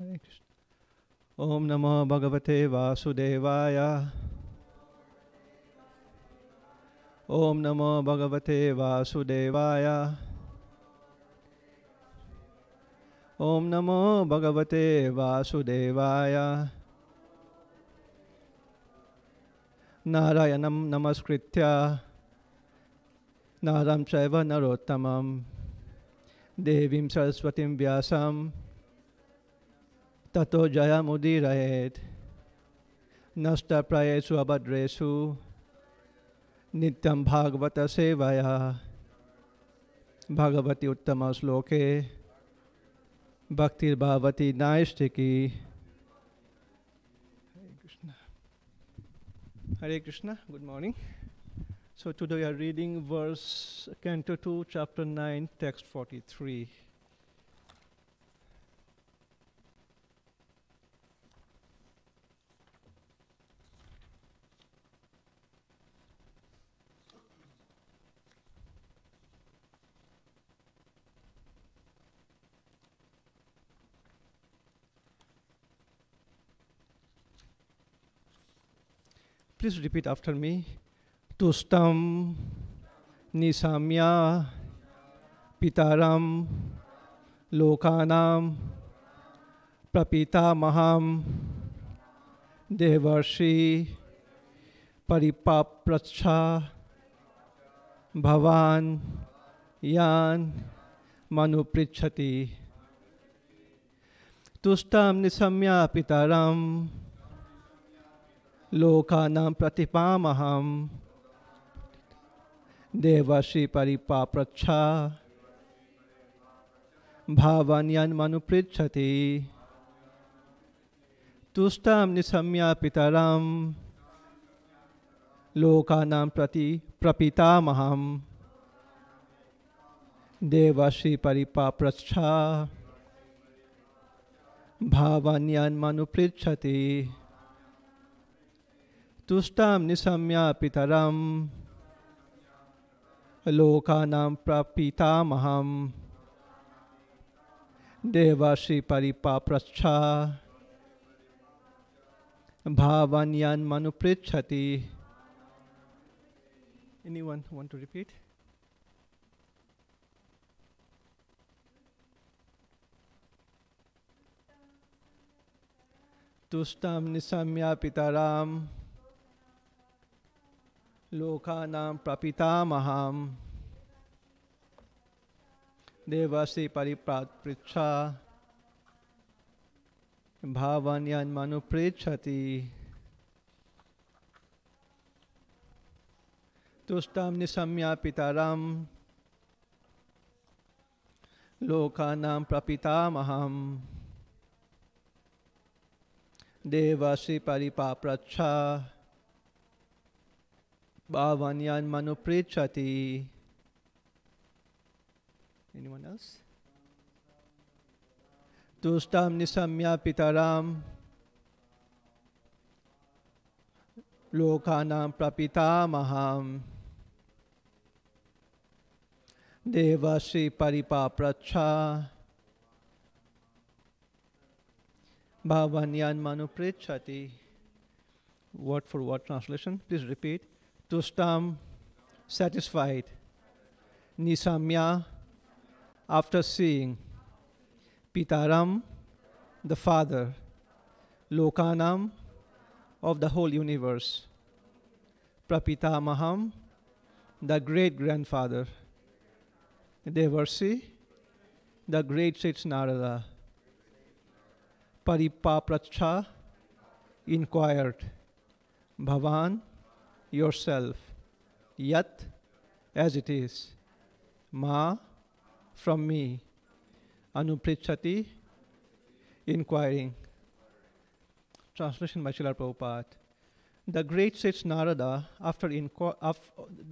Hare Krishna. Om Namo Bhagavate Vasudevaya. Om Namo Bhagavate Vasudevaya. Om Namo Bhagavate Vasudevaya. Narayanam Namaskritya Naram Chaiva Narottamam Devim Saraswatim Vyasam Tato Jayamudiraet Nasta Prayesu Abhadresu Nityam Bhagavata Sevaya Bhagavati Uttama Sloke Bhaktir Bhavati Naistiki. Hare Krishna. Hare Krishna. Good morning. So today we are reading verse Canto 2, Chapter 9, Text 43. Please repeat after me. tuṣṭaṁ, niśāmya, pitaram, lokānām, prapitāmaham, devarṣiḥ, paripapraccha, bhavān, mānupṛcchati. tuṣṭaṁ niśāmya pitaram, lokānām prapitāmaham, devarṣiḥ paripapraccha, bhavān mānupṛcchati. tuṣṭaṁ niśāmya pitaram, lokānām prapitāmaham, devarṣiḥ paripapraccha, bhavān mānupṛcchati. tuṣṭaṁ niśāmya pitaram, lokānām prapitāmaham, devarṣiḥ paripapraccha, bhavān mānupṛcchati. Anyone want to repeat? tuṣṭaṁ niśāmya pitaram, lokānām prapitāmaham, devarṣiḥ paripapraccha, bhavān mānupṛcchati. tuṣṭaṁ niśāmya pitaram, lokānām prapitāmaham, devarṣiḥ paripapraccha, bhavān mānupṛcchati. Anyone else? tuṣṭaṁ niśāmya pitaram, lokānām prapitāmaham, devarṣiḥ paripapraccha, bhavān mānupṛcchati. Word for word translation. Please repeat. tuṣṭaṁ, satisfied. Niśāmya, after seeing. Pitaram, the father. Lokānām, of the whole universe. Prapitāmaham, the great grandfather. Devarṣiḥ, the great sage Nārada. Paripapraccha, inquired. Bhavān, yourself. Yat, as it is. Ma, from me. Anupṛcchati, inquiring. Translation by Srila Prabhupada. The great sage Nārada,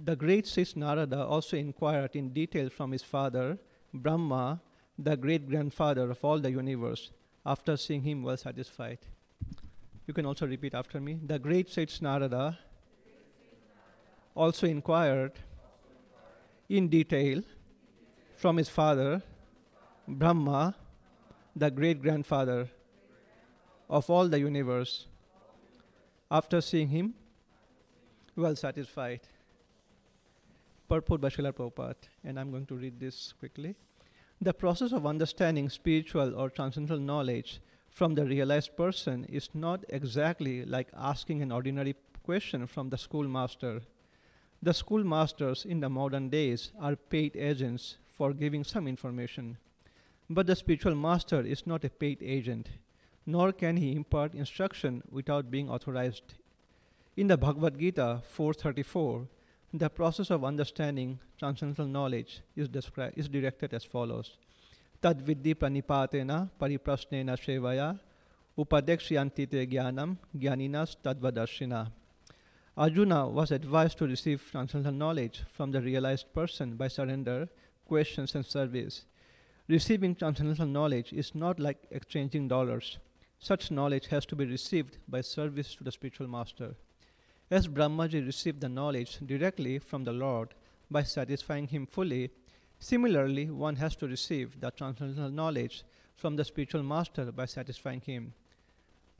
the great sage Nārada also inquired in detail from his father, Brahmā, the great grandfather of all the universe, after seeing him well satisfied. You can also repeat after me. The great sage Nārada also inquired in detail from his father, Brahmā, the great grandfather of all the universe. After seeing him, well satisfied. Purport by Srila Prabhupada, and I'm going to read this quickly. The process of understanding spiritual or transcendental knowledge from the realized person is not exactly like asking an ordinary question from the schoolmaster. The schoolmasters in the modern days are paid agents for giving some information. But the spiritual master is not a paid agent, nor can he impart instruction without being authorized. In the Bhagavad-gītā 4:34, the process of understanding transcendental knowledge is directed as follows. Tad vidhi pranipatena pariprasnena sevaya upadekshyanti te jnanam jnaninas tadvadarshina. Arjuna was advised to receive transcendental knowledge from the realized person by surrender, questions and service. Receiving transcendental knowledge is not like exchanging dollars. Such knowledge has to be received by service to the spiritual master. As Brahmaji received the knowledge directly from the Lord by satisfying him fully, similarly one has to receive the transcendental knowledge from the spiritual master by satisfying him.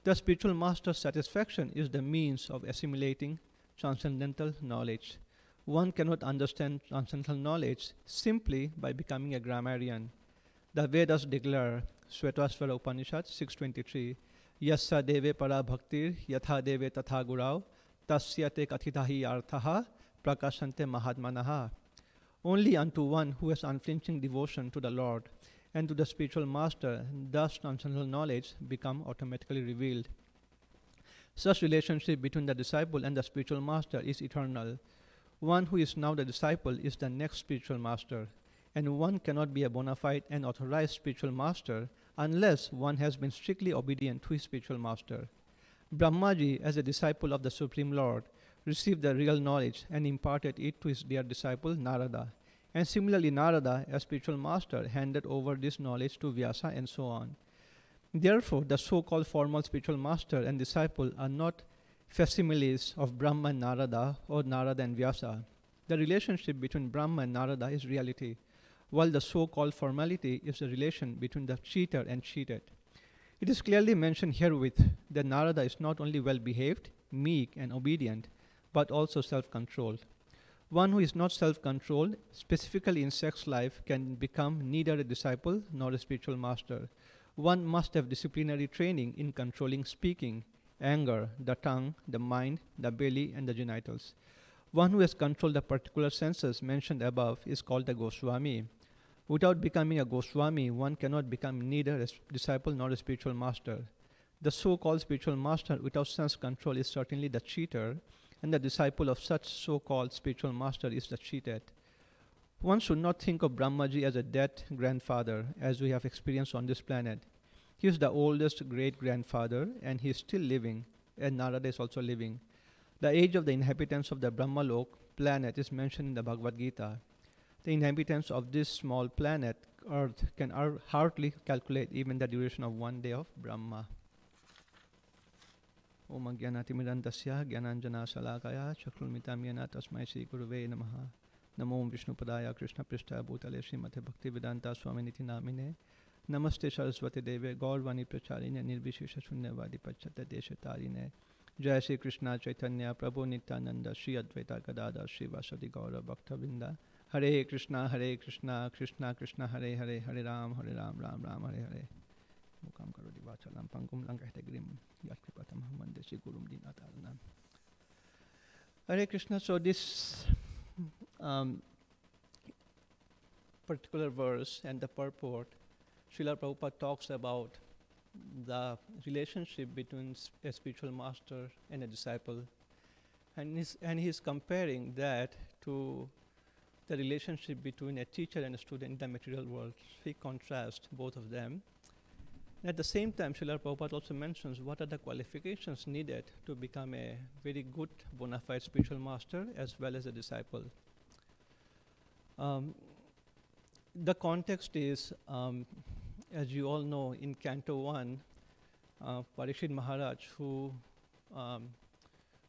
The spiritual master's satisfaction is the means of assimilating transcendental knowledge. One cannot understand transcendental knowledge simply by becoming a grammarian. The Vedas declare, Shvetasvara Upanishad 6.23, Yasya deve para bhaktir yatha deve tatha gurau tasya te kathitahi arthaha prakashante mahatmanaha. Only unto one who has unflinching devotion to the Lord and to the spiritual master does transcendental knowledge become automatically revealed. Such relationship between the disciple and the spiritual master is eternal. One who is now the disciple is the next spiritual master, and one cannot be a bona fide and authorized spiritual master unless one has been strictly obedient to his spiritual master. Brahmaji, as a disciple of the Supreme Lord, received the real knowledge and imparted it to his dear disciple Nārada. And similarly, Nārada, as spiritual master, handed over this knowledge to Vyasa and so on. Therefore, the so-called formal spiritual master and disciple are not facsimiles of Brahma and Nārada or Nārada and Vyasa. The relationship between Brahma and Nārada is reality, while the so-called formality is the relation between the cheater and cheated. It is clearly mentioned herewith that Nārada is not only well-behaved, meek and obedient, but also self-controlled. One who is not self-controlled, specifically in sex life, can become neither a disciple nor a spiritual master. One must have disciplinary training in controlling speaking, anger, the tongue, the mind, the belly, and the genitals. One who has controlled the particular senses mentioned above is called a Goswami. Without becoming a Goswami, one cannot become neither a disciple nor a spiritual master. The so-called spiritual master without sense control is certainly the cheater, and the disciple of such so-called spiritual master is the cheated. One should not think of Brahmaji as a dead grandfather, as we have experienced on this planet. He is the oldest great-grandfather, and he is still living, and Nārada is also living. The age of the inhabitants of the Brahmalok planet is mentioned in the Bhagavad-gītā. The inhabitants of this small planet, Earth, can hardly calculate even the duration of one day of Brahma. Om Ajnanatimidandasya Jnananjana Salakaya Chakrulmitam Yena Tasmai Sri Guruve Namaha. Namo Vishnupadaya Krishna Prishta Bhutale Srimate Bhaktivedanta Swaminiti Namine. Namaste Saraswati Deve Gaurvani Pracharine Nirvishesha Shunyavadi Pachata Deshatarine. Jai Shri Krishna Chaitanya Prabhu Nityananda Shri Advaita Gadadhar Shri Vasadi Gaura Bhaktavinda. Hare Krishna Krishna Krishna Hare Hare Hare Ram Ram Ram Hare Hare. Mukam Karodi Vachalam Pangum Lankahtegrim Yatkripatamaham Vandesi Gurum Dinataranam. Hare Krishna. So this particular verse and the purport, Srila Prabhupada talks about the relationship between a spiritual master and a disciple, and he's comparing that to the relationship between a teacher and a student in the material world. He contrasts both of them. At the same time, Srila Prabhupada also mentions what are the qualifications needed to become a very good bona fide spiritual master as well as a disciple. The context is, as you all know, in Canto 1, Parikshit Maharaj, who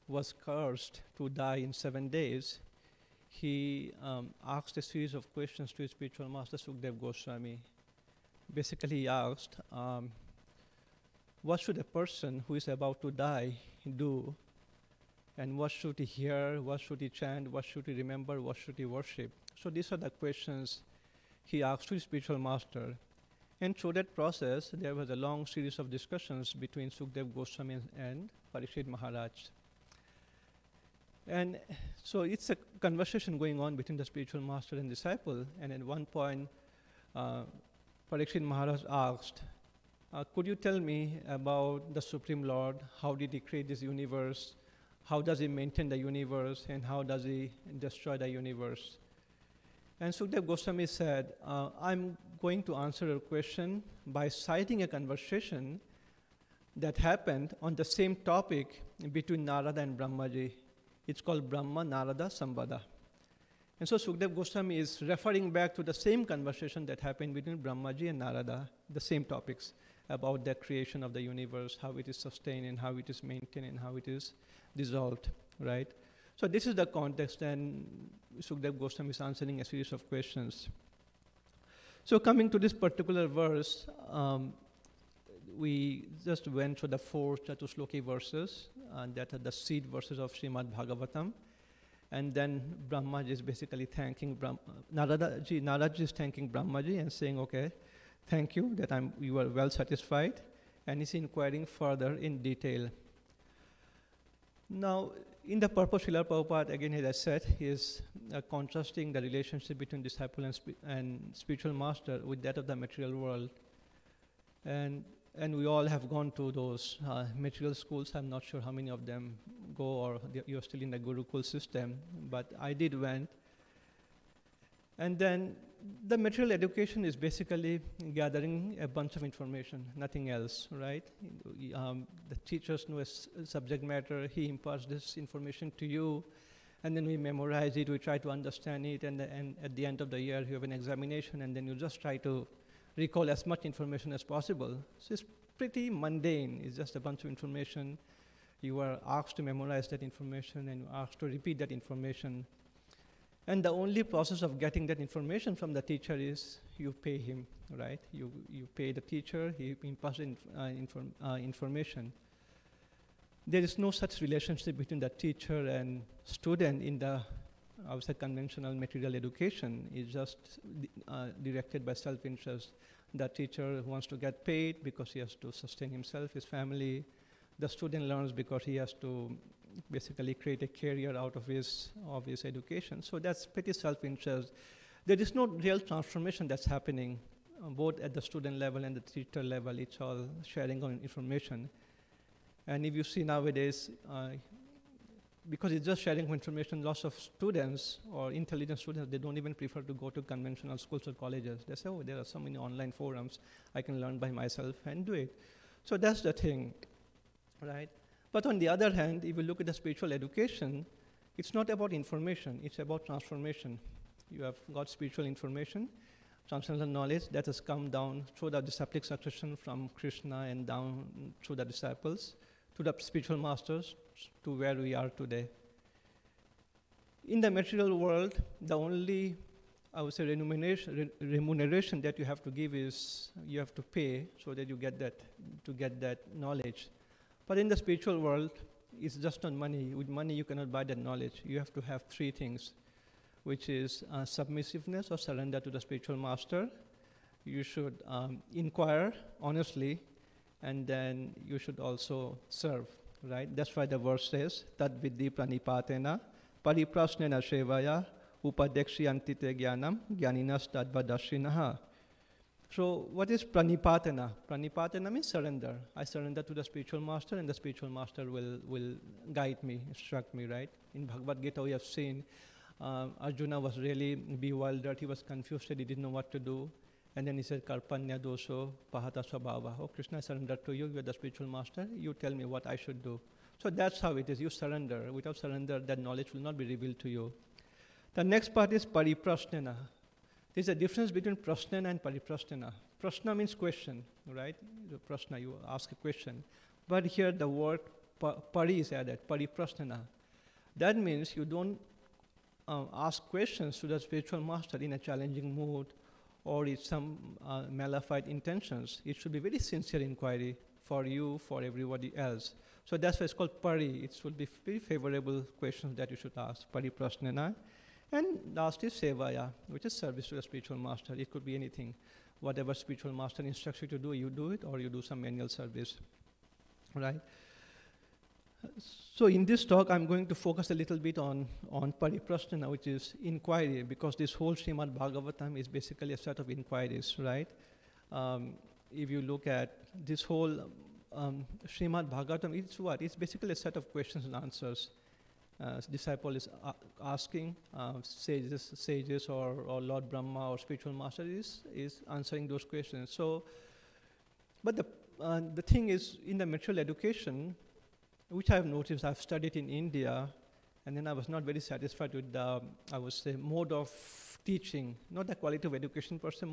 was cursed to die in 7 days, he asked a series of questions to his spiritual master, Sukdev Goswami. Basically, he asked, what should a person who is about to die do? And what should he hear? What should he chant? What should he remember? What should he worship? So these are the questions he asked to his spiritual master. And through that process, there was a long series of discussions between Sukadeva Goswami and Parikshit Maharaj. And so it's a conversation going on between the spiritual master and disciple. And at one point, Parikshit Maharaj asked, could you tell me about the Supreme Lord? How did he create this universe? How does he maintain the universe? And how does he destroy the universe? And Sukadeva Goswami said, I'm going to answer your question by citing a conversation that happened on the same topic between Nārada and Brahmaji. It's called Brahmā Nārada Samvada. And so Sukadeva Goswami is referring back to the same conversation that happened between Brahmaji and Nārada, the same topics about the creation of the universe, how it is sustained and how it is maintained and how it is dissolved, right? So this is the context, and Sukadeva Goswami is answering a series of questions. So coming to this particular verse, we just went through the 4 Chatushloki verses, that are the seed verses of Srimad Bhagavatam. And then Brahmaji is basically thanking Nārada is thanking Brahmaji and saying, okay, thank you that you are well satisfied. And he's inquiring further in detail. Now, in the purport, Srila Prabhupada, again, as I said, he is contrasting the relationship between disciple and spiritual master with that of the material world. And we all have gone to those material schools. I'm not sure how many of them go, or you're still in the Gurukul system, but I did went. And then the material education is basically gathering a bunch of information, nothing else, right? The teachers know a subject matter, he imparts this information to you, and then we memorize it, we try to understand it, and at the end of the year you have an examination, and then you just try to recall as much information as possible. So it's pretty mundane, it's just a bunch of information. You are asked to memorize that information, and you're asked to repeat that information. And the only process of getting that information from the teacher is you pay him, right? You pay the teacher, he imparts information. There is no such relationship between the teacher and student in the, I would say, conventional material education. It's just directed by self-interest. The teacher wants to get paid because he has to sustain himself, his family. The student learns because he has to basically create a career out of his education. So that's pretty self-interest. There is no real transformation that's happening, both at the student level and the teacher level. It's all sharing on information. And if you see nowadays, because it's just sharing information, lots of students or intelligent students, they don't even prefer to go to conventional schools or colleges. They say, oh, there are so many online forums, I can learn by myself and do it. So that's the thing, right? But on the other hand, if you look at the spiritual education, it's not about information, it's about transformation. You have got spiritual information, transcendental knowledge that has come down through the disciplic succession from Krishna and down through the disciples to the spiritual masters to where we are today. In the material world, the only, I would say, remuneration that you have to give is you have to pay so that you get that knowledge. But in the spiritual world, it's just on money. With money, you cannot buy that knowledge. You have to have 3 things, which is submissiveness or surrender to the spiritual master. You should inquire honestly, and then you should also serve, right? That's why the verse says, Tad vidhi pranipatena, pariprasnena shevaya, upadekshyanti te jnanam, jnaninas tadvadashinaha. So what is pranipatena? Pranipatena means surrender. I surrender to the spiritual master, and the spiritual master will guide me, instruct me, right? In Bhagavad-gītā we have seen Arjuna was really bewildered, he was confused, he didn't know what to do. And then he said, Karpanya doso pahata svabhava. Oh, Krishna, I surrender to you, you are the spiritual master, you tell me what I should do. So that's how it is, you surrender. Without surrender, that knowledge will not be revealed to you. The next part is pariprasnena. There's a difference between prasnena and pariprasnena. Prasna means question, right? Prasna, you ask a question. But here the word pari is added, pariprasnena. That means you don't ask questions to the spiritual master in a challenging mood or with some malafide intentions. It should be very sincere inquiry. for you, for everybody else. So that's why it's called pari. It will be very favorable questions that you should ask, pariprasnana. And last is sevaya, which is service to the spiritual master. It could be anything. Whatever spiritual master instructs you to do, you do it, or you do some manual service, right? So in this talk, I'm going to focus a little bit on pariprasnana, which is inquiry, because this whole Srimad Bhagavatam is basically a set of inquiries, right? If you look at this whole Srimad Bhagavatam, it's what? It's basically a set of questions and answers. Disciple is asking, sages or Lord Brahma or spiritual master is answering those questions. So, but the thing is, in the material education, which I've noticed, I've studied in India, and then I was not very satisfied with the, I would say, mode of teaching, not the quality of education per se,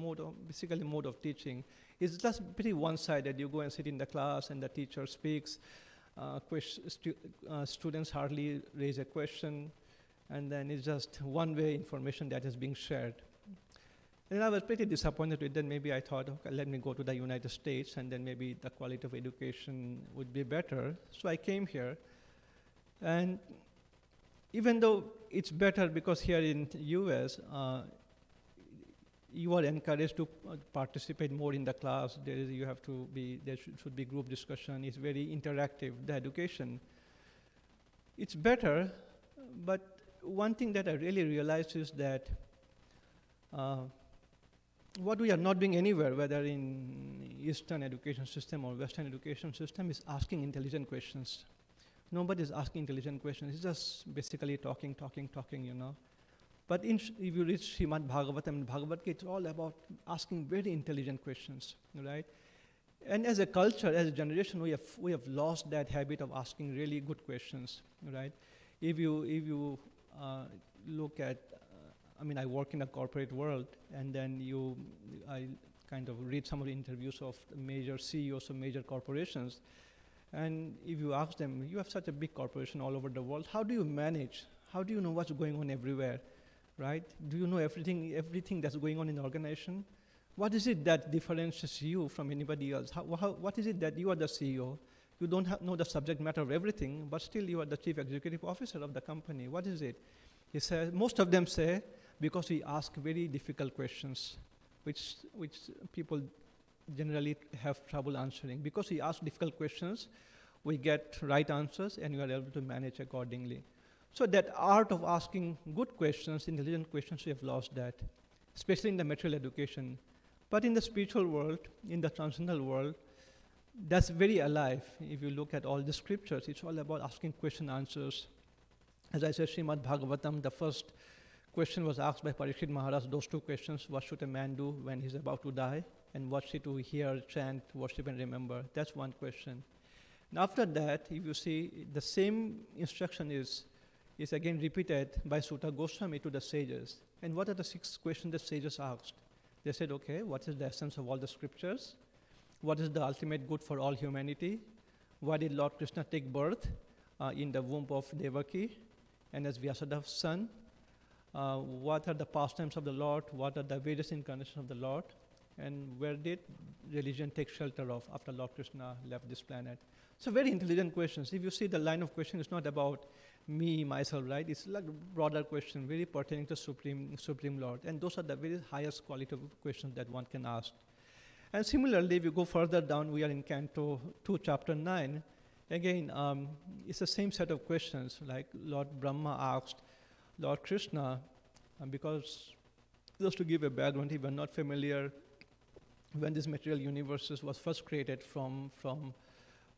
basically mode of teaching. It's just pretty one-sided. You go and sit in the class and the teacher speaks, students hardly raise a question, and then it's just one-way information that is being shared. And I was pretty disappointed with that. Maybe I thought, okay, let me go to the United States, and then maybe the quality of education would be better. So I came here, and even though it's better because here in the US, you are encouraged to participate more in the class. There should be group discussion. It's very interactive, the education. It's better, but one thing that I really realized is that what we are not doing anywhere, whether in Eastern education system or Western education system, is asking intelligent questions. Nobody is asking intelligent questions. It's just basically talking, you know. But if you read Srimad Bhagavatam and Bhagavad-gītā, it's all about asking very intelligent questions, right? And as a culture, as a generation, we have lost that habit of asking really good questions, right? If you look at, I work in a corporate world, and then I kind of read some of the interviews of the major CEOs of major corporations, and if you ask them, you have such a big corporation all over the world, how do you manage? How do you know what's going on everywhere, right? Do you know everything that's going on in the organization? What is it that differentiates you from anybody else? What is it that you are the CEO? You don't know the subject matter of everything, but still you are the chief executive officer of the company. What is it? He says, most of them say, because we ask very difficult questions, which people generally have trouble answering. Because we ask difficult questions, we get right answers, and you are able to manage accordingly. So that art of asking good questions, intelligent questions, we have lost that, especially in the material education. But in the spiritual world, in the transcendental world, that's very alive. If you look at all the scriptures, it's all about asking question answers. As I said, Srimad Bhagavatam, the first question was asked by Parikshit Maharaj, those two questions: what should a man do when he's about to die? And what should he hear, chant, worship, and remember? That's one question. And after that, if you see, the same instruction is again repeated by Sutta Goswami to the sages. And what are the 6 questions the sages asked? They said, okay, what is the essence of all the scriptures? What is the ultimate good for all humanity? Why did Lord Krishna take birth in the womb of Devaki and as Vyasadev's son? What are the pastimes of the Lord? What are the various incarnations of the Lord? And where did religion take shelter of after Lord Krishna left this planet? So very intelligent questions. If you see the line of question, it's not about me, myself, right? It's like a broader question, very pertaining to Supreme Lord. And those are the very highest quality of questions that one can ask. And similarly, if you go further down, we are in Canto 2, Chapter 9. Again, it's the same set of questions, like Lord Brahma asked Lord Krishna, because just to give a background, if you're not familiar, when this material universe was first created from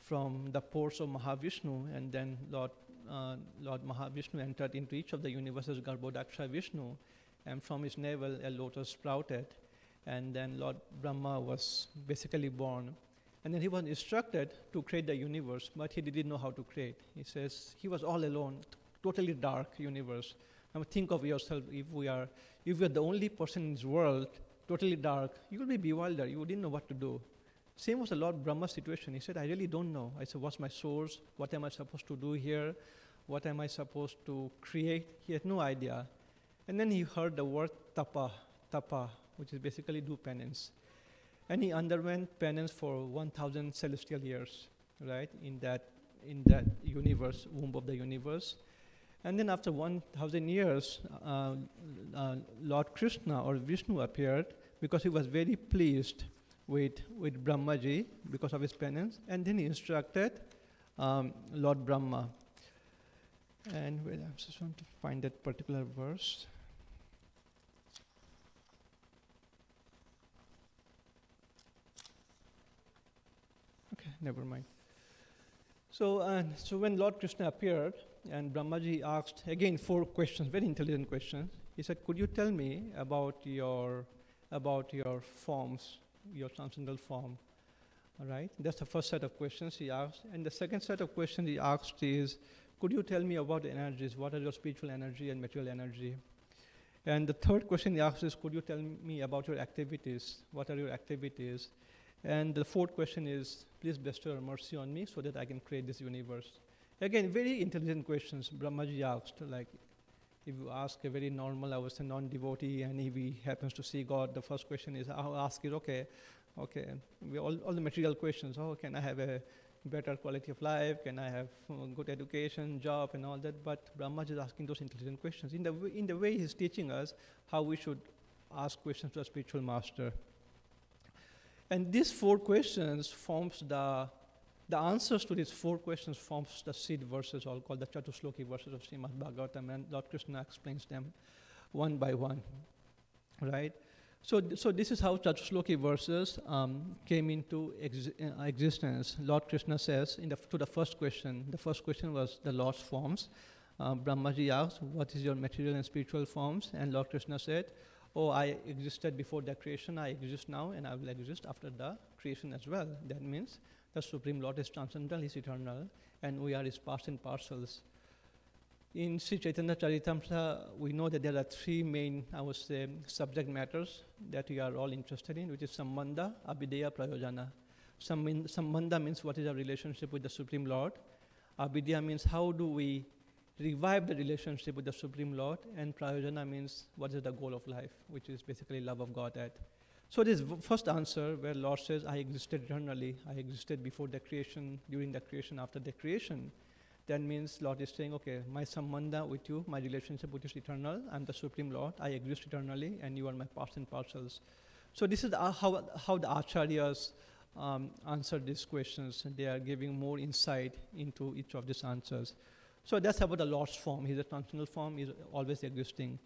the pores of Mahavishnu, and then Lord Mahavishnu entered into each of the universes, Garbhodaksha Vishnu, and from his navel a lotus sprouted, and then Lord Brahma was basically born. And then he was instructed to create the universe, but he didn't know how to create. He says he was all alone, totally dark universe. Now think of yourself, if we are the only person in this world, totally dark, you will be bewildered. You didn't know what to do. Same was the Lord Brahma's situation. He said, I really don't know. I said, what's my source? What am I supposed to do here? What am I supposed to create? He had no idea. And then he heard the word tapa, which is basically do penance. And he underwent penance for 1,000 celestial years, right, in that universe, womb of the universe. And then after 1,000 years, Lord Krishna or Vishnu appeared because he was very pleased with Brahmaji because of his penance. And then he instructed Lord Brahma. And I just want to find that particular verse. Okay, never mind. So when Lord Krishna appeared, and Brahmaji asked, again, 4 questions, very intelligent questions. He said, could you tell me about your forms, your transcendental form? All right, that's the first set of questions he asked. And the second set of questions he asked is, could you tell me about the energies? What are your spiritual energy and material energy? And the third question he asked is, could you tell me about your activities? What are your activities? And the fourth question is, please bestow your mercy on me so that I can create this universe. Again, very intelligent questions Brahmaji asked. Like, if you ask a very normal, I would say, non-devotee, and if he happens to see God, the first question is, I'll ask it, okay, all the material questions. Oh, can I have a better quality of life? Can I have good education, job, and all that? But Brahmaji is asking those intelligent questions. In the way he's teaching us how we should ask questions to a spiritual master. And these 4 questions forms the answers to these 4 questions forms the seed verses, all called the Chatushloki verses of Srimad Bhagavatam, and Lord Krishna explains them one by one, right? So this is how Chatushloki verses came into existence. Lord Krishna says to the first question. The first question was the Lord's forms. Brahmaji asked, what is your material and spiritual forms? And Lord Krishna said, oh, I existed before the creation, I exist now, and I will exist after the creation as well. That means the Supreme Lord is transcendental, He is eternal, and we are His parts and parcels. In Sri Chaitanya Charitamrita, we know that there are 3 main, I would say, subject matters that we are all interested in, which is Sambandha, Abhideya, Prayojana. Sambandha means what is our relationship with the Supreme Lord. Abhideya means how do we revive the relationship with the Supreme Lord, and Prayojana means what is the goal of life, which is basically love of Godhead. So this first answer where Lord says, I existed eternally, I existed before the creation, during the creation, after the creation. That means Lord is saying, okay, my sambandha with you, my relationship with you is eternal, I'm the Supreme Lord, I exist eternally, and you are my parts and parcels. So this is how the acharyas answer these questions. They are giving more insight into each of these answers. So that's about the Lord's form. He's a transcendental form, he's always existing.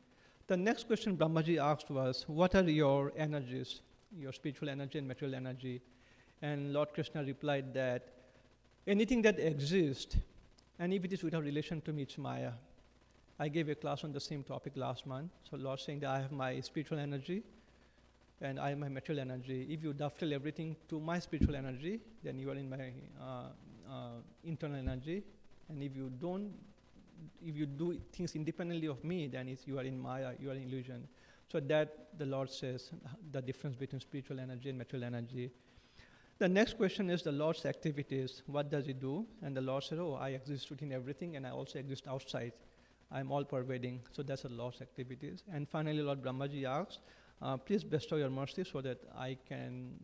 The next question Brahmaji asked was, what are your energies, your spiritual energy and material energy? And Lord Krishna replied that anything that exists, and if it is without relation to me, it's Maya. I gave a class on the same topic last month. So Lord saying that I have my spiritual energy and I have my material energy. If you dovetail everything to my spiritual energy, then you are in my internal energy. And if you do things independently of me, then you are in Maya, you are in illusion. So that the Lord says the difference between spiritual energy and material energy. The next question is the Lord's activities. What does He do? And the Lord said, oh, I exist within everything and I also exist outside. I'm all pervading. So that's the Lord's activities. And finally, Lord Brahmaji asks, please bestow your mercy so that I can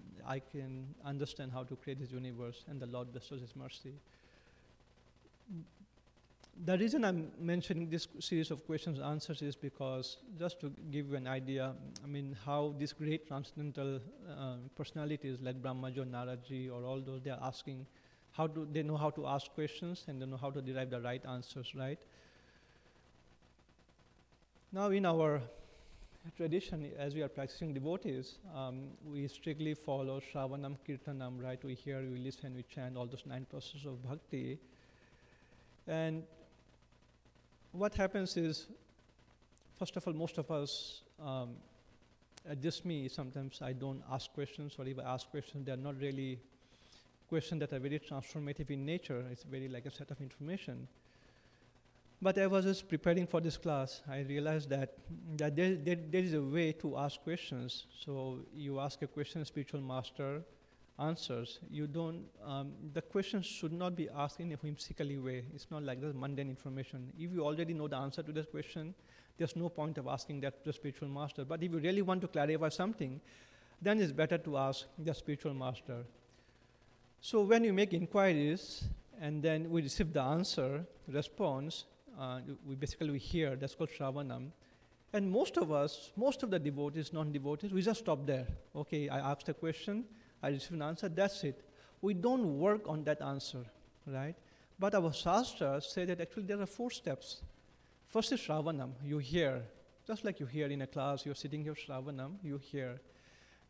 understand how to create this universe. And the Lord bestows His mercy. The reason I'm mentioning this series of questions and answers is because, just to give you an idea, I mean, how these great transcendental personalities like Brahmaji or Nārada or all those, they are asking, how do they know how to ask questions and they know how to derive the right answers, right? Now in our tradition, as we are practicing devotees, we strictly follow Shravanam, Kirtanam, right? We hear, we listen, we chant, all those 9 processes of bhakti. And what happens is, first of all, most of us, just me, sometimes I don't ask questions, or if I ask questions, they are not really questions that are very transformative in nature. It's very like a set of information. But I was just preparing for this class. I realized that there is a way to ask questions. So you ask a question, spiritual master answers. You don't, the questions should not be asked in a whimsically way. It's not like this mundane information. If you already know the answer to this question, there's no point of asking that to the spiritual master. But if you really want to clarify something, then it's better to ask the spiritual master. So when you make inquiries and then we receive the answer, response, we hear, that's called shravanam. And most of us, most of the devotees, non-devotees, we just stop there. Okay, I asked a question, I received an answer, that's it. We don't work on that answer, right? But our shastras say that actually there are 4 steps. First is shravanam, you hear. Just like you hear in a class, you're sitting here, shravanam, you hear.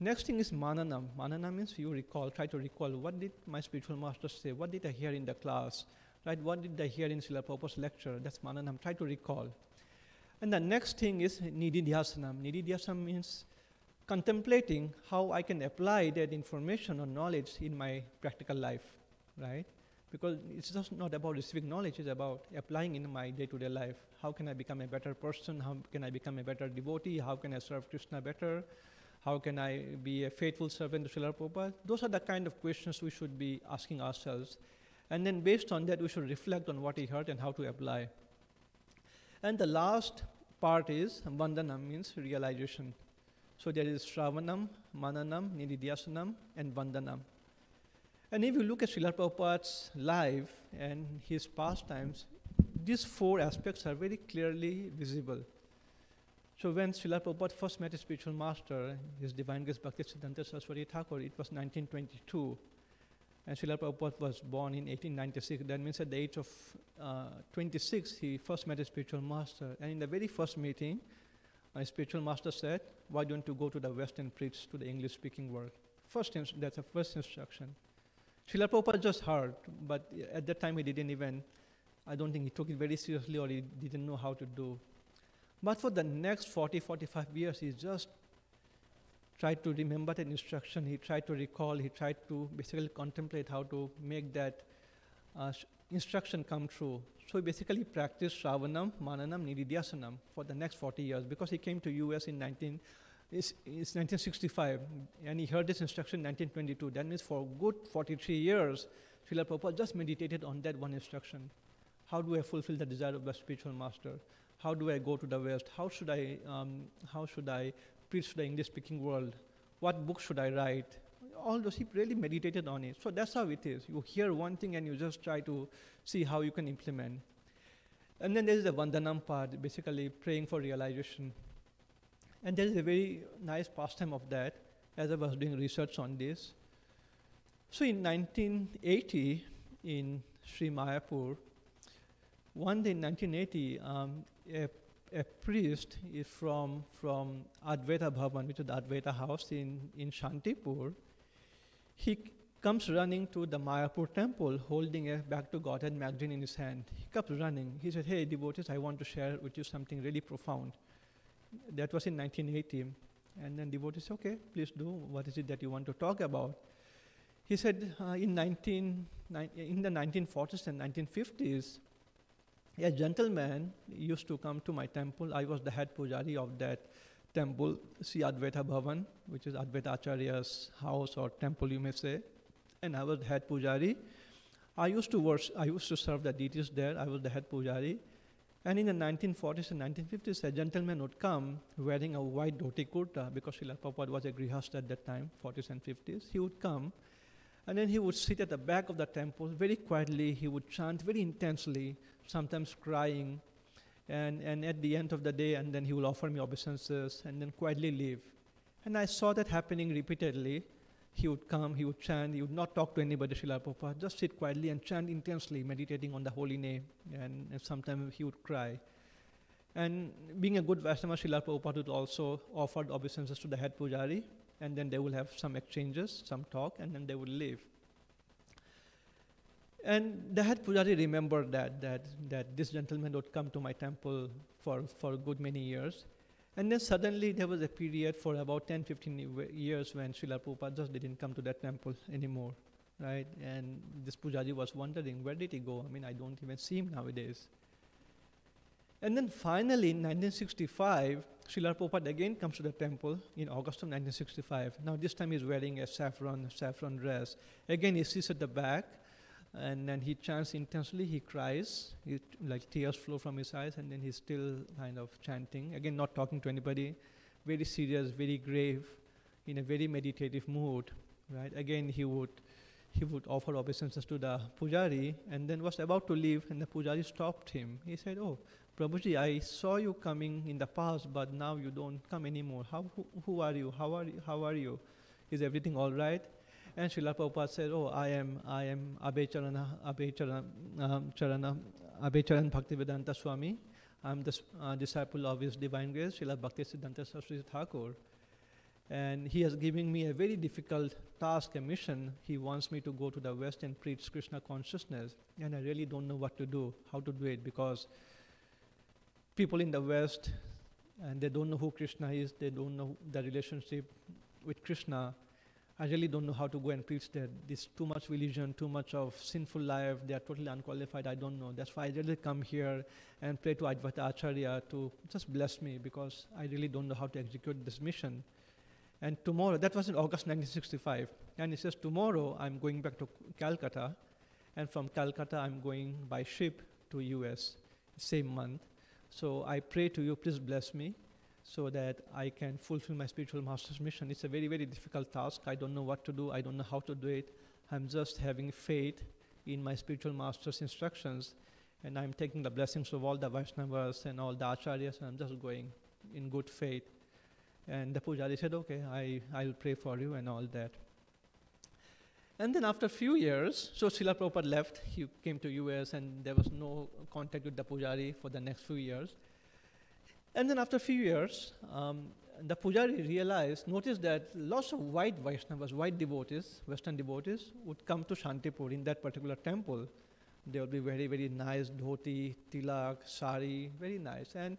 Next thing is mananam. Mananam means you recall, try to recall, what did my spiritual master say? What did I hear in the class? Right? What did I hear in Srila Prabhupada's lecture? That's mananam, try to recall. And the next thing is nididhyasanam. Nididhyasanam means contemplating how I can apply that information or knowledge in my practical life, right? Because it's just not about receiving knowledge, it's about applying in my day-to-day life. How can I become a better person? How can I become a better devotee? How can I serve Krishna better? How can I be a faithful servant to Srila Prabhupada? Those are the kind of questions we should be asking ourselves. And then based on that, we should reflect on what we heard and how to apply. And the last part is vandanam, means realization. So there is shravanam, mananam, nididhyasanam, and vandanam. And if you look at Srila Prabhupada's life and his pastimes, these 4 aspects are very clearly visible. So when Srila Prabhupada first met his spiritual master, his Divine Grace Bhaktisiddhanta Saraswati Thakur, it was 1922. And Srila Prabhupada was born in 1896. That means at the age of 26, he first met his spiritual master. And in the very first meeting, my spiritual master said, why don't you go to the West and preach to the English-speaking world? That's the first instruction. Srila Prabhupada just heard, but at that time he didn't even, I don't think he took it very seriously or he didn't know how to do. But for the next 40, 45 years, he just tried to remember that instruction, he tried to recall, he tried to basically contemplate how to make that instruction come true. So he basically practiced Shravanam, Mananam, Nididhyasanam for the next 40 years because he came to US in 1965 and he heard this instruction in 1922. That means for good 43 years, Srila Prabhupada just meditated on that one instruction. How do I fulfill the desire of the spiritual master? How do I go to the West? How should I preach to the English-speaking world? What book should I write? All those, he really meditated on it. So that's how it is. You hear one thing and you just try to see how you can implement. And then there is the vandanam part, basically praying for realization. And there is a very nice pastime of that as I was doing research on this. So in 1980, in Sri Mayapur, one day in 1980, a priest is from Advaita Bhavan, which is the Advaita house in Shantipur. He comes running to the Mayapur temple holding a Back to Godhead magazine in his hand. He comes running. He said, hey, devotees, I want to share with you something really profound. That was in 1980. And then devotees said, okay, please do. What is it that you want to talk about? He said, in the 1940s and 1950s, a gentleman used to come to my temple. I was the head pujari of that temple, Sri Advaita Bhavan, which is Advaita Acharya's house or temple, you may say. And I was the head pujari. I used to serve the deities there. I was the head pujari. And in the 1940s and 1950s, a gentleman would come wearing a white dhoti kurta, because Srila Prabhupada was a grihastha at that time, 40s and 50s. He would come, and then he would sit at the back of the temple very quietly. He would chant very intensely, sometimes crying, and at the end of the day, and then he will offer me obeisances, and then quietly leave. And I saw that happening repeatedly. He would come, he would chant, he would not talk to anybody, Srila Prabhupada, just sit quietly and chant intensely, meditating on the holy name, and sometimes he would cry. And being a good Vaishnava, Srila Prabhupada would also offer the obeisances to the head pujari, and then they will have some exchanges, some talk, and then they would leave. And the head pujari remembered that this gentleman would come to my temple for a good many years. And then suddenly there was a period for about 10-15 years when Srila Prabhupada just didn't come to that temple anymore, right? And this pujari was wondering, where did he go? I mean, I don't even see him nowadays. And then finally in 1965, Srila Prabhupada again comes to the temple in August of 1965. Now this time he's wearing a saffron dress. Again he sits at the back, and then he chants intensely, he cries, like tears flow from his eyes, and then he's still kind of chanting, again not talking to anybody, very serious, very grave. in a very meditative mood, right? Again, he would offer obeisances to the pujari, and then was about to leave, and the pujari stopped him. He said, "Oh, Prabhuji, I saw you coming in the past, but now you don't come anymore. Who are you? How are you? Is everything all right?" And Srila Prabhupada said, "Oh, I am Abhay Charan Bhaktivedanta Swami. I'm the disciple of His Divine Grace, Srila Bhaktisiddhanta Saraswati Thakur. And he has given me a very difficult task, a mission. He wants me to go to the West and preach Krishna consciousness. And I really don't know what to do, how to do it, because people in the West, and they don't know who Krishna is, they don't know the relationship with Krishna. I really don't know how to go and preach that. There's too much religion, too much of sinful life. They are totally unqualified. I don't know. That's why I really come here and pray to Advaita Acharya to just bless me, because I really don't know how to execute this mission." And tomorrow, that was in August 1965. And he says, "Tomorrow I'm going back to Calcutta, and from Calcutta I'm going by ship to US, same month. So I pray to you, please bless me, so that I can fulfill my spiritual master's mission. It's a very, very difficult task. I don't know what to do. I don't know how to do it. I'm just having faith in my spiritual master's instructions, and I'm taking the blessings of all the Vaishnavas and all the Acharyas, and I'm just going in good faith." And the Pujari said, "Okay, I'll pray for you," and all that. And then after a few years, so Srila Prabhupada left. He came to US, and there was no contact with the Pujari for the next few years. And then after a few years, the Pujari noticed that lots of white Vaishnavas, white devotees, Western devotees, would come to Shantipur in that particular temple. They would be very, very nice, dhoti, tilak, sari, very nice. And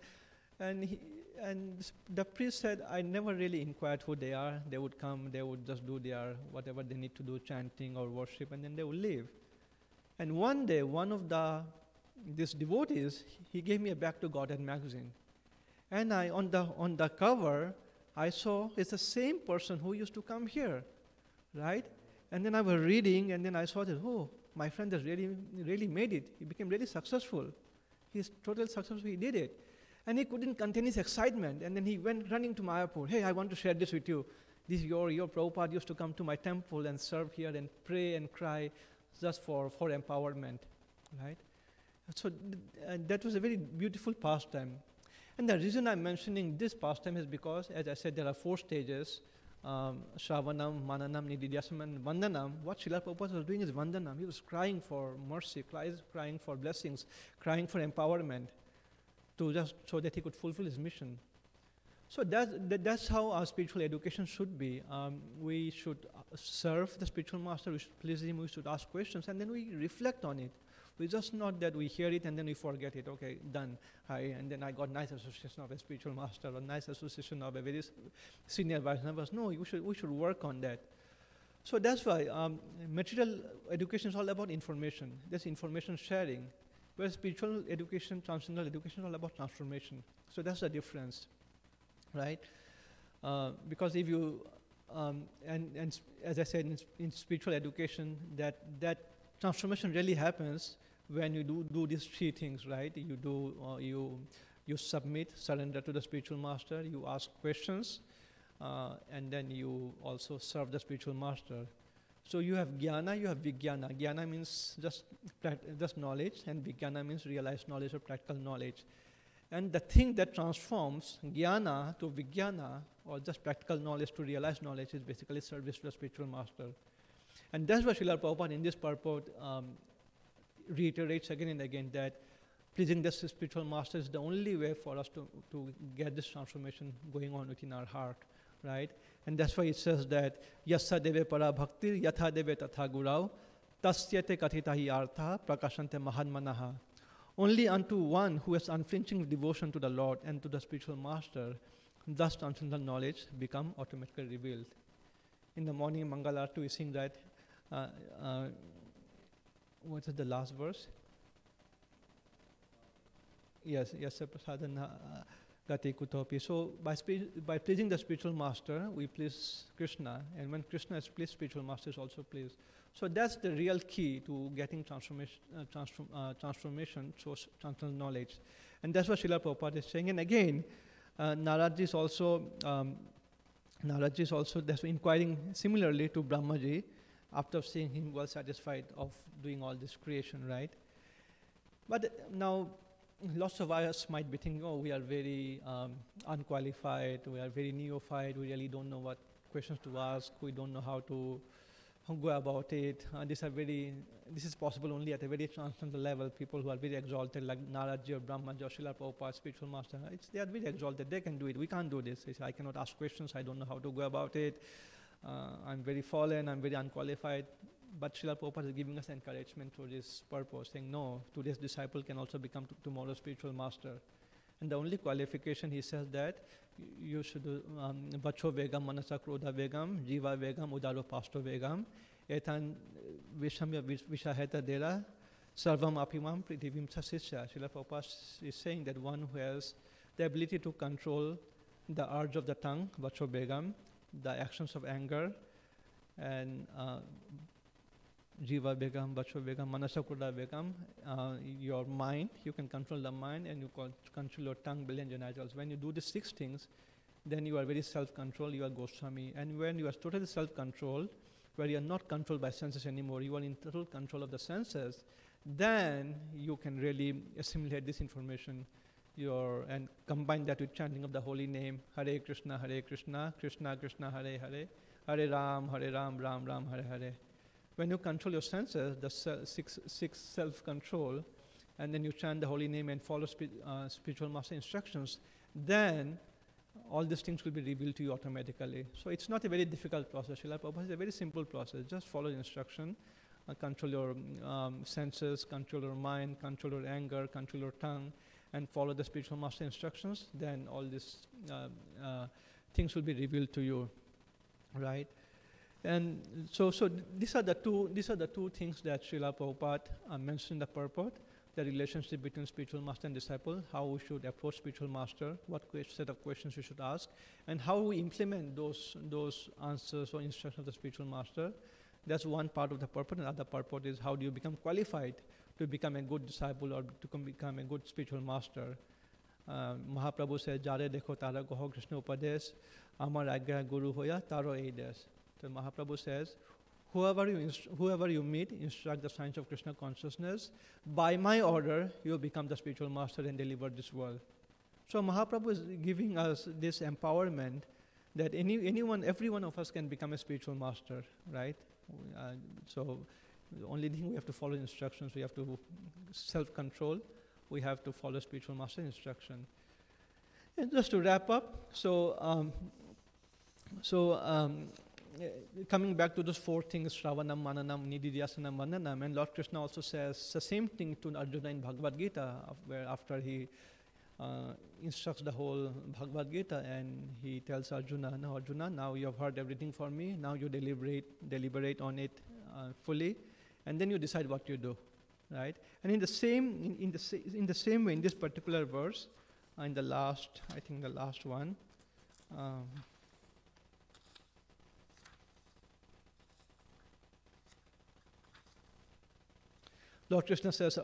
the priest said, "I never really inquired who they are. They would come, they would just do their whatever they need to do, chanting or worship, and then they would leave." And one day, one of these devotees, he gave me a Back to Godhead magazine. And on the cover, I saw it's the same person who used to come here, right? And then I was reading, and then I saw that, oh, my friend has really made it. He became really successful. He's totally successful. He did it. And he couldn't contain his excitement. And then he went running to Mayapur. "Hey, I want to share this with you. Your Prabhupada used to come to my temple and serve here and pray and cry just for empowerment," right? So that was a very beautiful pastime. And the reason I'm mentioning this pastime is because, as I said, there are 4 stages: Shravanam, Mananam, Nididhyasam, and Vandanam. What Srila Prabhupada was doing is Vandanam. He was crying for mercy, crying for blessings, crying for empowerment, just so that he could fulfill his mission. So that's how our spiritual education should be. We should serve the spiritual master, we should please him, we should ask questions, and then we reflect on it. We just not that we hear it and then we forget it. Okay, done. And then I got nice association of a spiritual master or nice association of a very senior Vaishnavas. No, we should work on that. So that's why material education is all about information. That's information sharing. Whereas spiritual education, transcendental education is all about transformation. So that's the difference, right? Because if you, and as I said, in spiritual education, that transformation really happens when you do these 3 things, right? You submit, surrender to the spiritual master, you ask questions, and then you also serve the spiritual master. So you have jnana, you have vijnana. Jnana means just knowledge, and vijnana means realized knowledge or practical knowledge. And the thing that transforms jnana to vijnana, or just practical knowledge to realized knowledge, is basically service to the spiritual master. And that's why Srila Prabhupada in this purport reiterates again and again that pleasing the spiritual master is the only way for us to get this transformation going on within our heart, right? And that's why it says that yassa deve para bhaktir yatha deve tatha gurau tasyate kathitahi artha prakashante mahanmanaha. Only unto one who has unflinching devotion to the Lord and to the spiritual master, thus transcendental knowledge become automatically revealed. In the morning Mangala Arti we sing that, what is the last verse? Yes, prasadana gati kutopi. So by pleasing the spiritual master, we please Krishna, and when Krishna is pleased, spiritual master is also pleased. So that's the real key to getting transformation, so transcendental knowledge. And that's what Srila Prabhupada is saying. And again, Nārada is also Nārada is also that's inquiring similarly to Brahmaji after seeing him well satisfied of doing all this creation, right? But now, lots of us might be thinking, oh, we are very unqualified, we are very neophyte, we really don't know what questions to ask, we don't know how to go about it. This is possible only at a very transcendental level. People who are very exalted, like Nārada or Brahmā or Srila Prabhupada, spiritual master, they are very exalted, they can do it, we can't do this. They say, I cannot ask questions, I don't know how to go about it, I'm very fallen, I'm very unqualified. But Srila Prabhupada is giving us encouragement through this purpose, saying, no, today's disciple can also become tomorrow's spiritual master. And the only qualification, he says that you should vacho vegam, manasa krodha vegam, jiva vegam, udaro pasto vegam, etan vishamya vishaheta dera, sarvam apimam prithivim sasisya. Srila Prabhupada is saying that one who has the ability to control the urge of the tongue, vacho vegam, the actions of anger, and jiva vegam, vacho vegam, manasa krodha vegam, your mind, you can control the mind, and you control your tongue, belly and genitals. When you do these 6 things, then you are very self-controlled, you are Goswami. And when you are totally self-controlled, where you are not controlled by senses anymore, you are in total control of the senses, then you can really assimilate this information and combine that with chanting of the holy name, Hare Krishna, Krishna Krishna, Hare Hare, Hare Ram, Ram Ram, Hare Hare. When you control your senses, the six self-control, and then you chant the holy name and follow spiritual master instructions, then all these things will be revealed to you automatically. So it's not a very difficult process. Srila Prabhupada is a very simple process. Just follow the instruction, control your senses, control your mind, control your anger, control your tongue, and follow the spiritual master instructions. Then all these things will be revealed to you, right? And so these are the two things that Srila Prabhupada mentioned in the purport: the relationship between spiritual master and disciple, how we should approach spiritual master, what set of questions we should ask, and how we implement those answers or instructions of the spiritual master. That's one part of the purport. Another purport is how do you become qualified to become a good disciple or to become a good spiritual master. Mahaprabhu says, "Jare dekho tara goho Krishna upadesh, amar agya guru hoya taro eides." So Mahaprabhu says, whoever you meet, instruct the science of Krishna consciousness. By my order, you become the spiritual master and deliver this world. So Mahaprabhu is giving us this empowerment that every one of us can become a spiritual master, right? So the only thing we have to follow instructions, we have to self-control, we have to follow spiritual master instruction. And just to wrap up, coming back to those 4 things, Shravanam, Mananam, Nididhyasanam, Vandanam, and Lord Krishna also says the same thing to Arjuna in Bhagavad-gītā, where after he instructs the whole Bhagavad-gītā, and he tells Arjuna, "No, Arjuna, now you have heard everything from me. Now you deliberate on it fully, and then you decide what you do." Right? And in the same way, in this particular verse, in the last one. Lord Krishna says,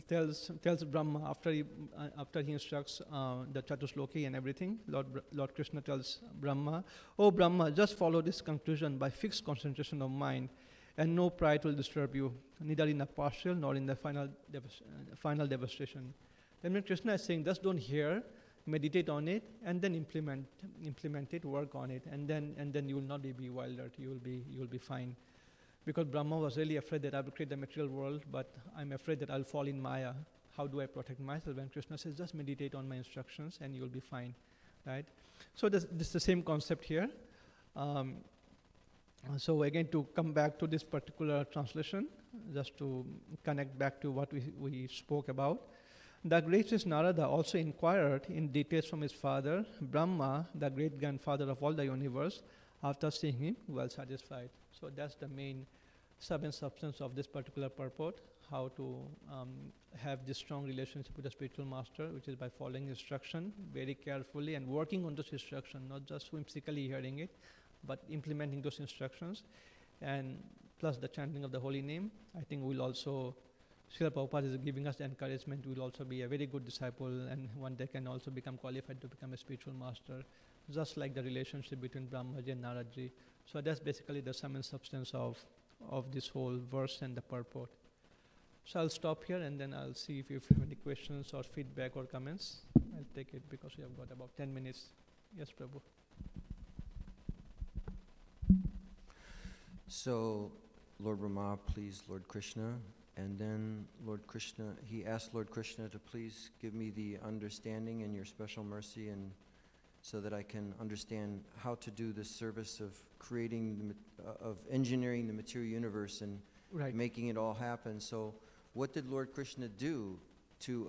tells Brahmā after he instructs the Chatushloki and everything. Lord Krishna tells Brahmā, "Oh Brahmā, just follow this conclusion by fixed concentration of mind, and no pride will disturb you, neither in the partial nor in the final devastation." Then when Krishna is saying, just don't hear, meditate on it, and then implement it, work on it, and then you will not be bewildered. You will be fine. Because Brahmā was really afraid that I will create the material world, but I'm afraid that I'll fall in Maya. How do I protect myself? When Krishna says, just meditate on my instructions and you'll be fine, right? So this is the same concept here. So again, to come back to this particular translation, just to connect back to what we spoke about. The greatest Nārada also inquired in details from his father, Brahmā, the great-grandfather of all the universe, after seeing him well satisfied. So that's the main sub and substance of this particular purport, how to have this strong relationship with the spiritual master, which is by following instruction very carefully and working on those instructions, not just whimsically hearing it, but implementing those instructions. And plus the chanting of the holy name, I think will also Srila Prabhupada is giving us the encouragement. We will also be a very good disciple, and one day can also become qualified to become a spiritual master, just like the relationship between Brahmaji and Nāradaji. So that's basically the sum and substance of this whole verse and the purport. So I'll stop here, and then I'll see if you have any questions or feedback or comments. I'll take it because we have got about 10 minutes. Yes, Prabhu. So, Lord Brahmā pleased Lord Krishna, and then Lord Krishna, he asked Lord Krishna to please give me the understanding and your special mercy, and so that I can understand how to do the service of creating, of engineering the material universe and Right. making it all happen. So, what did Lord Krishna do to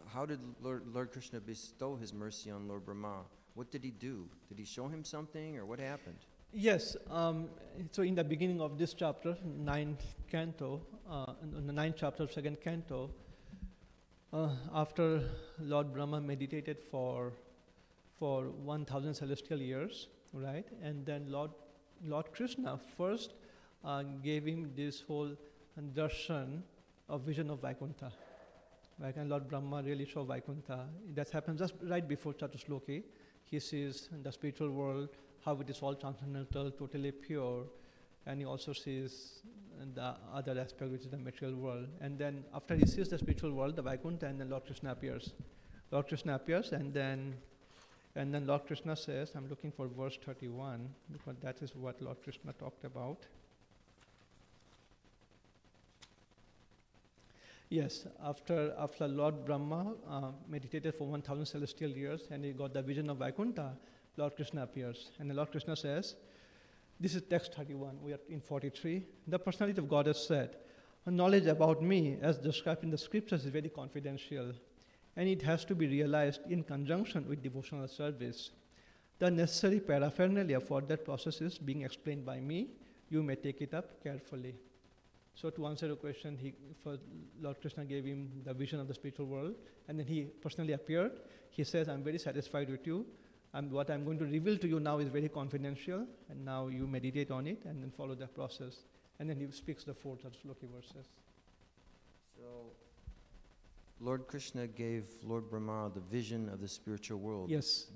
how did Lord Krishna bestow his mercy on Lord Brahmā? What did he do? Did he show him something, or what happened? Yes, so in the beginning of this chapter, 9th canto, in the 9th chapter of 2nd canto, after Lord Brahma meditated for 1,000 celestial years, right? And then Lord Krishna first gave him this whole darshan of vision of Vaikuntha. Right? And Lord Brahma really showed Vaikuntha. That happens just right before Chatusloki. He sees the spiritual world, how it is all transcendental, totally pure, and he also sees the other aspect, which is the material world. And then after he sees the spiritual world, the Vaikuntha, and then Lord Krishna appears. Lord Krishna appears, and then Lord Krishna says, I'm looking for verse 31, because that is what Lord Krishna talked about. Yes, after Lord Brahma meditated for 1,000 celestial years, and he got the vision of Vaikuntha, Lord Krishna appears. And the Lord Krishna says, this is text 31, we are in 43. The personality of God has said, knowledge about me, as described in the scriptures, is very confidential, and it has to be realized in conjunction with devotional service. The necessary paraphernalia for that process is being explained by me. You may take it up carefully. So to answer your question, Lord Krishna gave him the vision of the spiritual world, and then he personally appeared. He says, I'm very satisfied with you. What I'm going to reveal to you now is very confidential, and now you meditate on it and then follow the process. And then he speaks the 4 Chatusloki verses. So, Lord Krishna gave Lord Brahmā the vision of the spiritual world. Yes.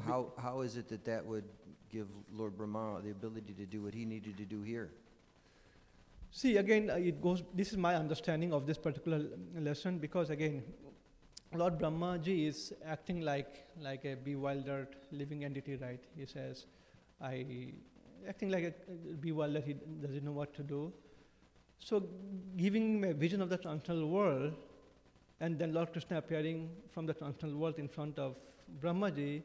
How is it that would give Lord Brahmā the ability to do what he needed to do here? See, again, this is my understanding of this particular lesson, because again, Lord Brahmaji is acting like a bewildered living entity, right? He says, acting like a bewildered, he doesn't know what to do. So giving him a vision of the transcendental world, and then Lord Krishna appearing from the transcendental world in front of Brahmaji,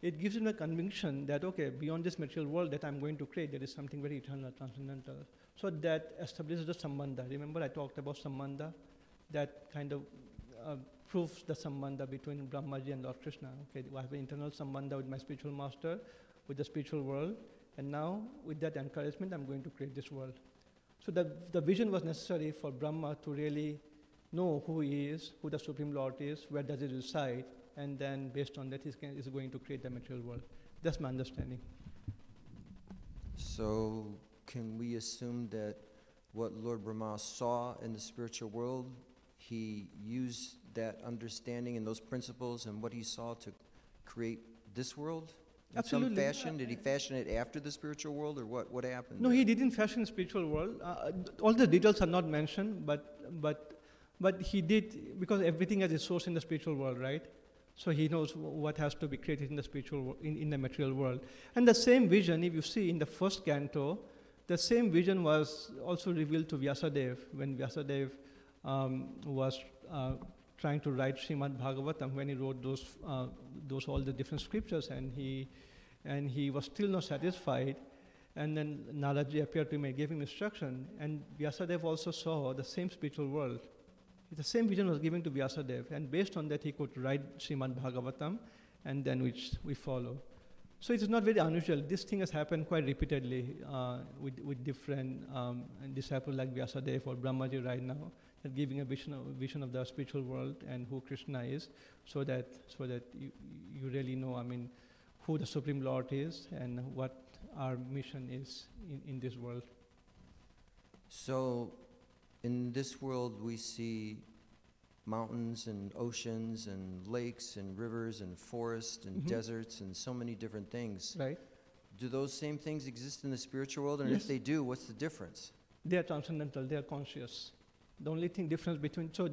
it gives him a conviction that, okay, beyond this material world that I'm going to create, there is something very eternal, transcendental. So that establishes the sambandha. Remember I talked about sambandha? That kind of proves the sambandha between Brahmaji and Lord Krishna. Okay, I have an internal sambandha with my spiritual master, with the spiritual world, and now with that encouragement, I'm going to create this world. So the vision was necessary for Brahma to really know who he is, who the Supreme Lord is, where does he reside, and then based on that, he's going to create the material world. That's my understanding. So, can we assume that what Lord Brahmā saw in the spiritual world, he used that understanding and those principles and what he saw to create this world? In Absolutely. some fashion? Did he fashion it after the spiritual world, or what happened? No, there? he didn't fashion the spiritual world. All the details are not mentioned, but he did, because everything has a source in the spiritual world, right? So he knows what has to be created in the spiritual, in the material world. And the same vision, if you see in the first canto, the same vision was also revealed to Vyasadeva when Vyasadeva was trying to write Srimad Bhagavatam, when he wrote those all the different scriptures, and he was still not satisfied. And then Nārada appeared to him and gave him instruction, and Vyasadeva also saw the same spiritual world. The same vision was given to Vyasadeva, and based on that he could write Srimad Bhagavatam, and then which we follow. So it is not very unusual. This thing has happened quite repeatedly with different disciples like Vyasadeva or Brahmaji right now, that giving a vision of the spiritual world and who Krishna is, so that you really know, I mean, who the Supreme Lord is and what our mission is in this world. So, In this world, we see mountains and oceans and lakes and rivers and forests and deserts and so many different things. Right. Do those same things exist in the spiritual world? And Yes. if they do, what's the difference? They are transcendental, they are conscious. The only thing difference between, so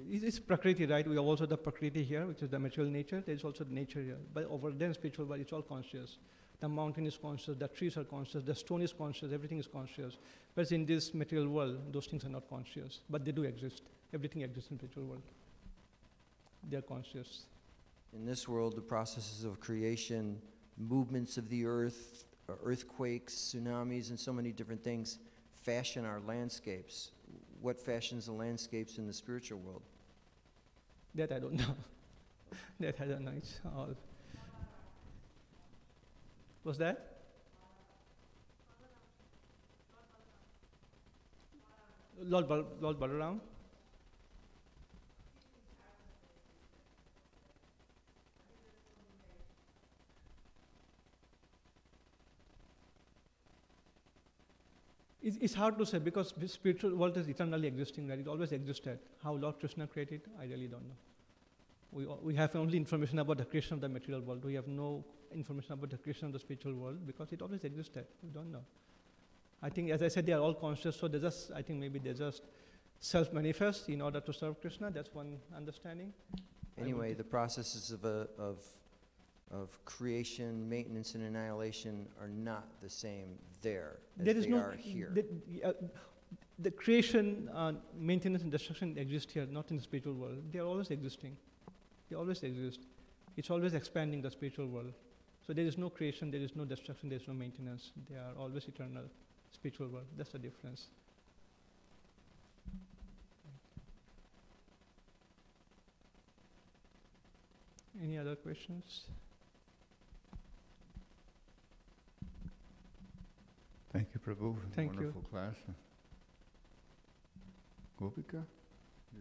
it's Prakriti, right? We have also the Prakriti here, which is the material nature. There is also the nature here. But over there in spiritual world, it's all conscious. The mountain is conscious, the trees are conscious, the stone is conscious, everything is conscious. Whereas in this material world, those things are not conscious, but they do exist. Everything exists in spiritual world. They are conscious. In this world, the processes of creation, movements of the earth, earthquakes, tsunamis, and so many different things fashion our landscapes. What fashions the landscapes in the spiritual world? That I don't know. That I don't know. It's all. What's that? Lord Balaram? It's hard to say because the spiritual world is eternally existing, right? It always existed. How Lord Krishna created, I really don't know. We have only information about the creation of the material world. We have no information about the creation of the spiritual world because it always existed. We don't know. I think, as I said, they are all conscious, so I think maybe they just self-manifest in order to serve Krishna. That's one understanding. Anyway, the processes of creation, maintenance, and annihilation are not the same there as they are here. The creation, maintenance, and destruction exist here, not in the spiritual world. They are always existing. They always exist. It's always expanding the spiritual world. So there is no creation, there is no destruction, there is no maintenance. They are always eternal, spiritual world. That's the difference. Any other questions? Thank you, Prabhu. Thank you. Wonderful class. Gopika,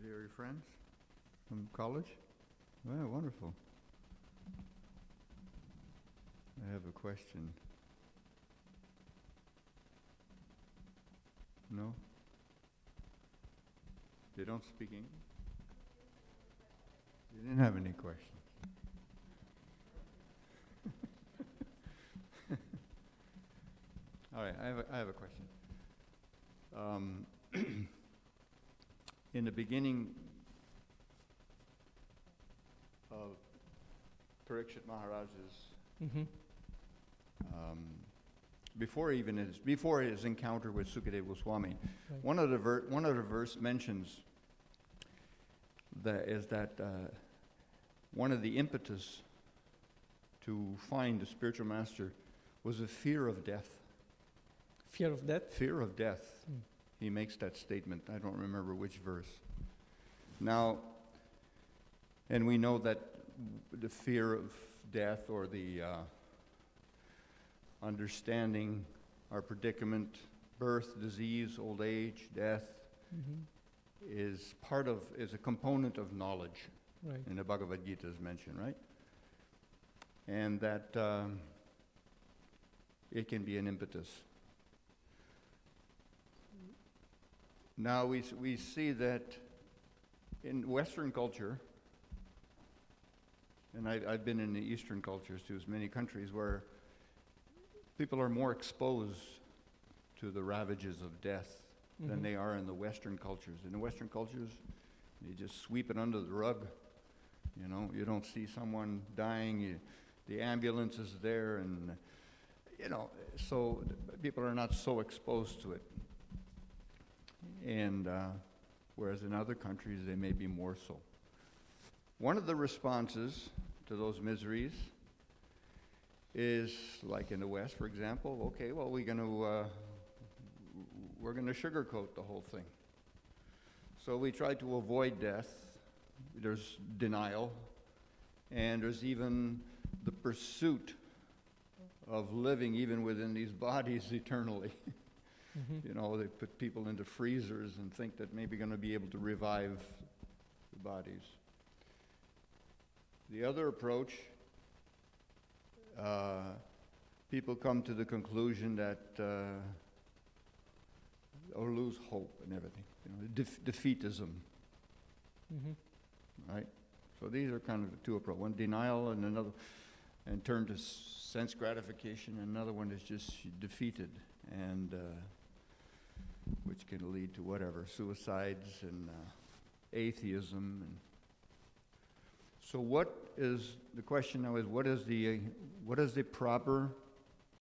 they are your friends from college? Well, wonderful. I have a question. No? They don't speak English? You didn't have any questions. All right, I have a question. In the beginning of Parikshit Maharaj's, before his encounter with Sukadeva Goswami, Right. one of the verse mentions that one of the impetus to find the spiritual master was a fear of death. Fear of death? Fear of death. He makes that statement. I don't remember which verse. Now, and we know that the fear of death, or the understanding our predicament, birth, disease, old age, death, is a component of knowledge. Right. In the Bhagavad-gītā is mentioned, right? And that it can be an impetus. Now we see that in Western culture, and I've been in the Eastern cultures too, many countries where people are more exposed to the ravages of death than they are in the Western cultures. In the Western cultures, you just sweep it under the rug. You know, you don't see someone dying, the ambulance is there, and so people are not so exposed to it. And whereas in other countries, they may be more so. One of the responses to those miseries is, like in the West, for example, okay, well, we're going to sugarcoat the whole thing. So we try to avoid death. There's denial, and there's even the pursuit of living even within these bodies eternally. You know, they put people into freezers and think that maybe going to be able to revive the bodies. The other approach, people come to the conclusion that or lose hope and everything. You know, defeatism, Mm-hmm. right? So these are kind of the two approaches. One, denial, and another, and turn to sense gratification. And another one is just defeated, and which can lead to whatever, suicides and atheism. And so what is, the question now is, what is the proper